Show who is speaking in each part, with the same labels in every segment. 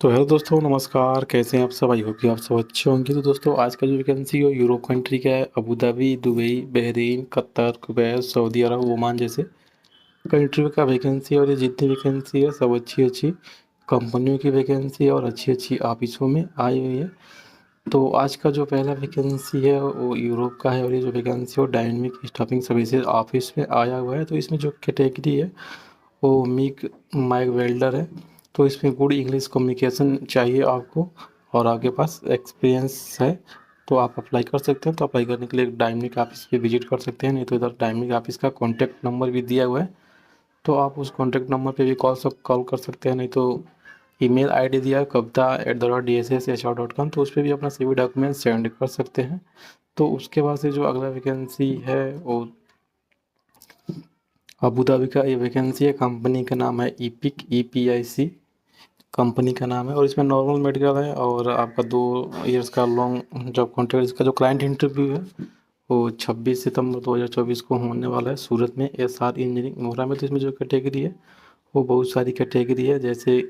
Speaker 1: तो हेलो दोस्तों, नमस्कार। कैसे हैं आप सब? आई होप कि आप सब अच्छे होंगे। तो दोस्तों, आज का जो वैकेंसी है यूरोप कंट्री का है। Abu Dhabi, Dubai, Bahrain, Qatar, Kuwait, Saudi Arabia, Oman जैसे कंट्री का वैकेंसी है। और ये जितनी वैकेंसी है सब अच्छी अच्छी कंपनियों की वैकेंसी है और अच्छी अच्छी ऑफिसों में आई हुई है। तो आज का जो पहला वैकेंसी है वो यूरोप का है, और ये जो वैकेंसी है वो डायनेमिक स्टाफिंग सर्विसेज ऑफिस में आया हुआ है। तो इसमें जो कैटेगरी है वो माइक वेल्डर है। तो इसमें गुड इंग्लिश कम्युनिकेशन चाहिए आपको, और आपके पास एक्सपीरियंस है तो आप अप्लाई कर सकते हैं। तो अप्लाई करने के लिए डायनेमिक ऑफिस पे विजिट कर सकते हैं, नहीं तो इधर डायनेमिक ऑफिस का कॉन्टैक्ट नंबर भी दिया हुआ है। तो आप उस कॉन्टैक्ट नंबर पे भी कॉल कर सकते हैं, नहीं तो ईमेल आईडी दिया है kavita@dss.hr.com, तो उस पर भी अपना CV डॉक्यूमेंट सेंड कर सकते हैं। तो उसके बाद से जो अगला वैकेंसी है वो अबू धाबी का ये वैकेंसी है। कंपनी का नाम है EPIC कंपनी का नाम है, और इसमें नॉर्मल मेडिकल है और आपका 2 इयर्स का लॉन्ग जॉब कॉन्ट्रैक्ट। इसका जो क्लाइंट इंटरव्यू है वो 26 सितंबर 2024 को होने वाला है सूरत में SR इंजीनियरिंग मोहरा में। तो इसमें जो कैटेगरी है वो बहुत सारी कैटेगरी है, जैसे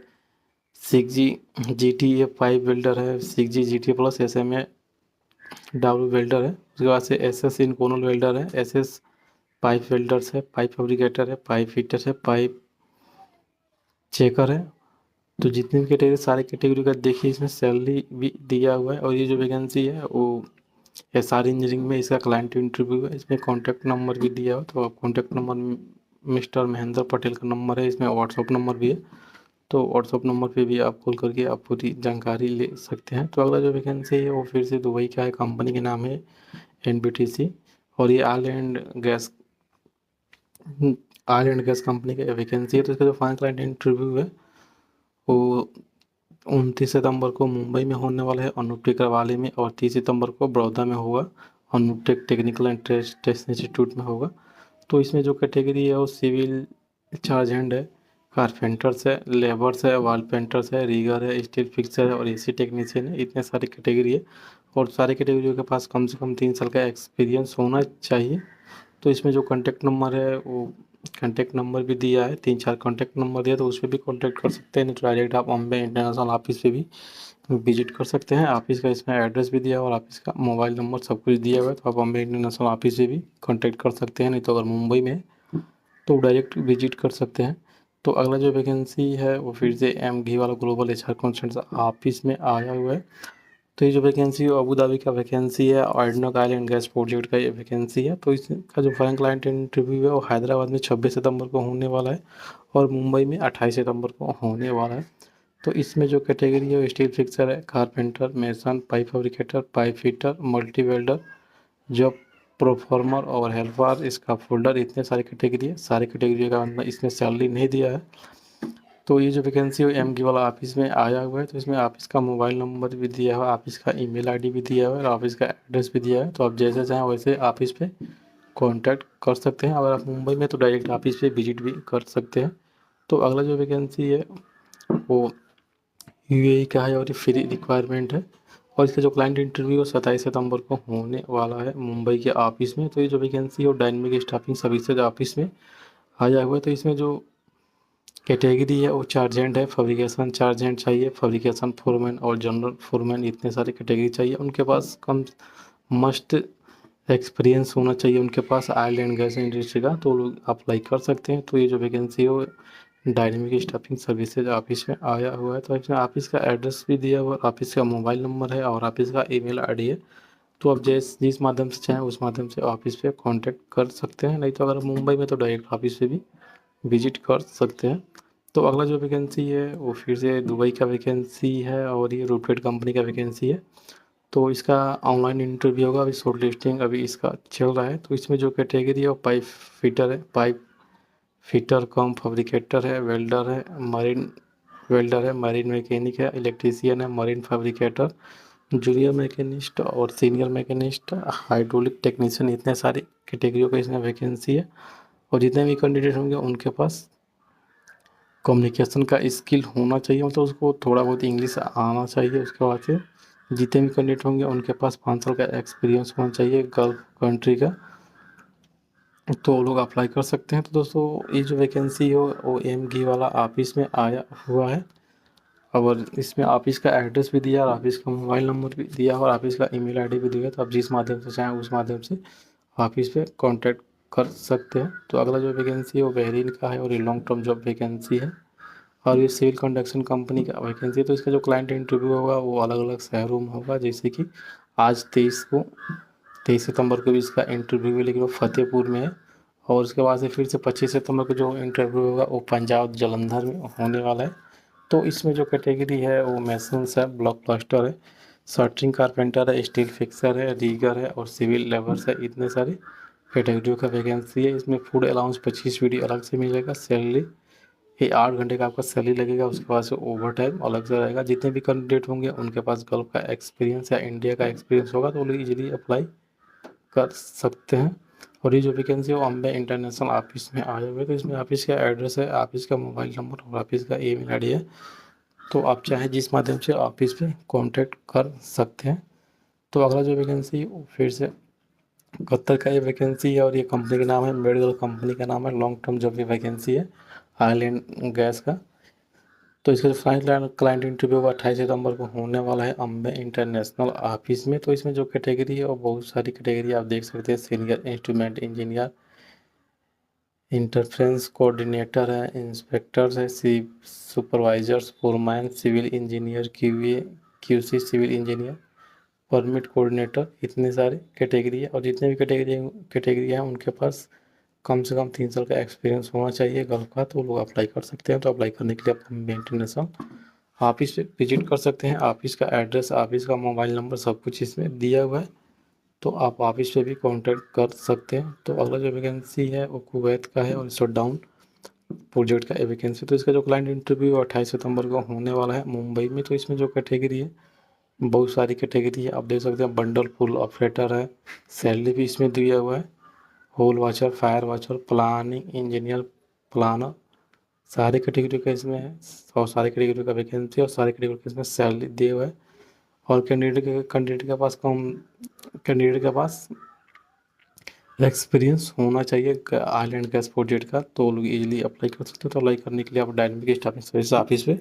Speaker 1: 6G GTA पाइप वेल्डर है, 6G GTA plus SMA W welder है। उसके बाद से SS इनकोनल वेल्डर है, SS पाइप वेल्डर्स है, पाइप फैब्रिकेटर है, पाइप फिटर है, पाइप चेकर है। तो जितनी भी कैटेगरी सारे कैटेगरी का देखिए, इसमें सैलरी भी दिया हुआ है। और ये जो वैकेंसी है वो SR इंजीनियरिंग में इसका क्लाइंट इंटरव्यू है। इसमें कॉन्टैक्ट नंबर भी दिया हुआ, तो आप contact number mister Mahendra Patel का नंबर है। इसमें व्हाट्सअप नंबर भी है, तो व्हाट्सअप नंबर पे भी आप कॉल करके आप पूरी जानकारी ले सकते हैं। तो अगला जो वैकेंसी है वो फिर से दुबई का है। कंपनी के नाम है NBTC, और ये ऑयल एंड गैस कंपनी का वैकेंसी है। तो इसका जो फाइनल क्लाइंट इंटरव्यू है वो 29 सितंबर को मुंबई में होने वाला है अनूप टेकरवाले में, और 30 सितंबर को बड़ौदा में होगा Anup technical and test institute में होगा। तो इसमें जो कैटेगरी है वो सिविल चार्ज हैंड है, कारपेंटर्स है, लेबर्स है, वॉल पेंटर्स है, रीगर है, स्टील फिक्सर है और AC टेक्नीशियन है। इतने सारे कैटेगरी है, और सारे कैटेगरी के पास कम से कम 3 साल का एक्सपीरियंस होना चाहिए। तो इसमें जो कॉन्टैक्ट नंबर है वो कॉन्टैक्ट नंबर भी दिया है, 3-4 कॉन्टैक्ट नंबर दिया, तो उस पर भी कॉन्टैक्ट कर सकते हैं, नहीं तो डायरेक्ट आप बॉम्बे इंटरनेशनल ऑफिस पे भी विजिट कर सकते हैं। ऑफिस का इसमें एड्रेस भी दिया हुआ और ऑफिस का मोबाइल नंबर सब कुछ दिया हुआ है, तो आप बॉम्बे इंटरनेशनल ऑफिस से भी कॉन्टैक्ट कर सकते हैं, नहीं तो अगर मुंबई में है तो डायरेक्ट विजिट कर सकते हैं। तो अगला जो वैकेंसी है वो फिर से घी वाला ग्लोबल HR कंसल्टेंट ऑफिस में आया हुआ है। तो ये जो वैकेंसी है अबू धाबी का वैकेंसी है, और एडनॉक आइलैंड गैस प्रोजेक्ट का ये वैकेंसी है। तो इसका जो फाइनल क्लाइंट इंटरव्यू है वो हैदराबाद में 26 सितंबर को होने वाला है, और मुंबई में 28 सितंबर को होने वाला है। तो इसमें जो कैटेगरी है वो स्टील फिक्सर है, carpenter, mason, pipe fabricator, pipe fitter, multi welder, job performer और हेल्पर, इसका फोल्डर, इतने सारे कैटेगरी है। सारे कैटेगरी का इसमें सैलरी नहीं दिया है। तो ये जो वैकेंसी है MG वाला ऑफिस में आया हुआ है। तो इसमें ऑफिस का मोबाइल नंबर भी दिया हुआ है, ऑफिस का ईमेल आईडी भी दिया हुआ है, और ऑफिस का एड्रेस भी दिया है। तो आप जैसे चाहें वैसे ऑफिस पे कांटेक्ट कर सकते हैं। अगर आप मुंबई में तो डायरेक्ट ऑफिस पे विजिट भी कर सकते हैं। तो अगला जो वैकेंसी है वो UAE का है, और ये फ्री रिक्वायरमेंट है। और इसका जो क्लाइंट इंटरव्यू है 27 सितंबर को होने वाला है मुंबई के ऑफिस में। तो ये जो वैकेंसी है वो डायनेमिक स्टाफिंग सर्विसेज ऑफिस में आया हुआ है। तो इसमें जो कैटेगरी है वो चार्जेंट है, फैब्रिकेशन चार्जेंट चाहिए, फैब्रिकेशन फोरमैन और जनरल फोरमैन, इतने सारे कैटेगरी चाहिए। उनके पास कम मस्ट एक्सपीरियंस होना चाहिए उनके पास ऑयल एंड गैस इंडस्ट्री का, तो लोग अप्लाई कर सकते हैं। तो ये जो वैकेंसी है वो डायनेमिक स्टाफिंग सर्विसेज ऑफिस में आया हुआ है। तो इसमें ऑफिस का एड्रेस भी दिया हुआ है, ऑफिस का मोबाइल नंबर है और ऑफिस का ईमेल आईडी है। तो आप जिस माध्यम से चाहें उस माध्यम से ऑफिस पे कांटेक्ट कर सकते हैं, नहीं तो अगर मुंबई में तो डायरेक्ट ऑफिस पे भी विजिट कर सकते हैं। तो अगला जो वैकेंसी है वो फिर से दुबई का वैकेंसी है, और ये रूटेड कंपनी का वैकेंसी है। तो इसका ऑनलाइन इंटरव्यू होगा, अभी शॉर्ट लिस्टिंग अभी इसका चल रहा है। तो इसमें जो कैटेगरी है वो पाइप फिटर है, पाइप फिटर कम फैब्रिकेटर है, वेल्डर है, मरीन वेल्डर है, मरीन मैकेनिक है, इलेक्ट्रीशियन है, मरीन फैब्रिकेटर, जूनियर मैकेनिस्ट और सीनियर मैकेनिस्ट, हाइड्रोलिक टेक्नीशियन, इतने सारी कैटेगरियों का इसमें वैकेंसी है। और जितने भी कैंडिडेट होंगे उनके पास कम्युनिकेशन का स्किल होना चाहिए, मतलब उसको थोड़ा बहुत इंग्लिश आना चाहिए। उसके बाद से जितने भी कैंडिडेट होंगे उनके पास 5 साल का एक्सपीरियंस होना चाहिए गल्फ कंट्री का, तो वो लोग अप्लाई कर सकते हैं। तो दोस्तों, ये जो वैकेंसी हो वो MG वाला ऑफिस में आया हुआ है, और इसमें ऑफिस का एड्रेस भी दिया और ऑफिस का मोबाइल नंबर भी दिया और ऑफिस का ईमेल आईडी भी दिया, तो आप जिस माध्यम से चाहें उस माध्यम से ऑफिस पे कांटेक्ट कर सकते हैं। तो अगला जो वैकेंसी है वो बहरीन का है और ये लॉन्ग टर्म जॉब वैकेंसी है और ये सिविल कंस्ट्रक्शन कंपनी का वैकेंसी है। तो इसका जो क्लाइंट इंटरव्यू होगा वो अलग अलग शहरों में होगा, जैसे कि आज 23 सितंबर को भी इसका इंटरव्यू है, लेकिन वो फतेहपुर में है। और उसके बाद से फिर से 25 सितंबर को जो इंटरव्यू होगा वो पंजाब जलंधर में होने वाला है। तो इसमें जो कैटेगरी है वो मैसन्स है, ब्लॉक प्लास्टर है, शटरिंग कारपेंटर है, स्टील फिक्सर है, रीगर है और सिविल लेबर्स है। इतने सारे कैटेगरियों का वैकेंसी है। इसमें फूड अलाउंस 25 अलग से मिलेगा। सैलरी ये 8 घंटे का आपका सैलरी लगेगा। उसके बाद से ओवर टाइम अलग से रहेगा। जितने भी कैंडिडेट होंगे उनके पास गल्फ का एक्सपीरियंस या इंडिया का एक्सपीरियंस होगा तो वो लोग इजीली अप्लाई कर सकते हैं। और ये जो वैकेंसी है वो अम्बे इंटरनेशनल ऑफिस में आए हुए, तो इसमें ऑफिस का एड्रेस है, ऑफिस का मोबाइल नंबर और ऑफिस का ईमेल आईडी है। तो आप चाहें जिस माध्यम से ऑफिस पे कांटेक्ट कर सकते हैं। तो अगला जो वैकेंसी है वो फिर से कतर का ये वैकेंसी है और ये कंपनी का नाम है मेडिकल, कंपनी का नाम है, लॉन्ग टर्म जॉब की वैकेंसी है आयरलैंड गैस का। तो इसका जो फाइनल क्लाइंट इंटरव्यू होगा 28 सितंबर को होने वाला है अम्बे इंटरनेशनल ऑफिस में। तो इसमें जो कैटेगरी है और बहुत सारी कैटेगरी आप देख सकते हैं, senior instrument engineer, interference coordinator है, इंस्पेक्टर्स है, supervisors, foreman, civil engineer, QA QC civil engineer, permit coordinator, इतने सारे कैटेगरी है। और जितने भी कैटेगरी हैं उनके पास कम से कम 3 साल का एक्सपीरियंस होना चाहिए गल्फ का, तो वो लोग अप्लाई कर सकते हैं। तो अप्लाई करने के लिए आप अम्बे इंटरनेशनल ऑफिस पे विजिट कर सकते हैं। ऑफिस का एड्रेस, ऑफिस का मोबाइल नंबर सब कुछ इसमें दिया हुआ है, तो आप ऑफिस पे भी कांटेक्ट कर सकते हैं। तो अगला जो वैकेंसी है वो कुवैत का है और शटडाउन प्रोजेक्ट का वैकेंसी। तो इसका जो क्लाइंट इंटरव्यू 28 सितंबर को होने वाला है मुंबई में। तो इसमें जो कैटेगरी है बहुत सारी कैटेगरी है, आप देख सकते हैं, बंडल फुल ऑपरेटर है, सैलरी भी इसमें दिया हुआ है, hole watcher, fire watcher, planning engineer, planner, सारे कैटेगरी का इसमें है और सारे कैटेगरी का वैकेंसी और सारे कैटेगरी का इसमें सैलरी दिया हुआ है। और कैंडिडेट के पास एक्सपीरियंस होना चाहिए आइलैंड गैस प्रोजेक्ट का, तो लोग इजीली अप्लाई कर सकते हैं। तो अप्लाई करने के लिए आप डायनेमिक स्टाफिंग सर्विस ऑफिस पे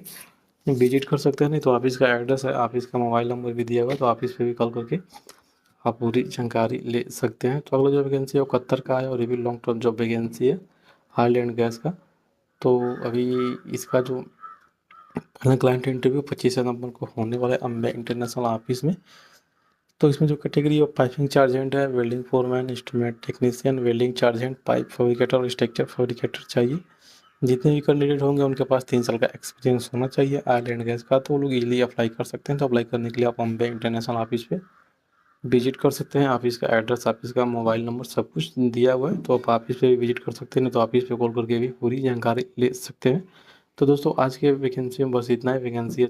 Speaker 1: विजिट कर सकते हैं। नहीं तो ऑफिस का एड्रेस है, ऑफिस का मोबाइल नंबर भी दिया हुआ है, तो ऑफिस पे भी कॉल करके आप पूरी जानकारी ले सकते हैं। तो अगला जो वैकेंसी है वो कतर का है और ये भी लॉन्ग टर्म जॉब वैकेंसी है आइलैंड गैस का। तो अभी इसका जो क्लाइंट इंटरव्यू 25 सितंबर को होने वाला है अम्बे इंटरनेशनल ऑफिस में। तो इसमें जो कैटेगरी ऑफ पाइपिंग चार्जेंट है, welding foreman, instrument technician, welding chargehand, pipe fabricator और स्ट्रक्चर फैब्रिकेटर चाहिए। जितने भी कैंडिडेट होंगे उनके पास 3 साल का एक्सपीरियंस होना चाहिए आयरलैंड गैस का, तो वो लोग इजीली अप्लाई कर सकते हैं। तो अप्लाई करने के लिए आप अम्बे इंटरनेशनल ऑफिस पे विजिट कर सकते हैं। ऑफिस का एड्रेस, ऑफिस का मोबाइल नंबर सब कुछ दिया हुआ है, तो आप ऑफिस पे भी विजिट कर सकते हैं, नहीं तो ऑफिस पे कॉल करके भी पूरी जानकारी ले सकते हैं। तो दोस्तों आज के वैकेंसी में बस इतना ही। वैकेंसी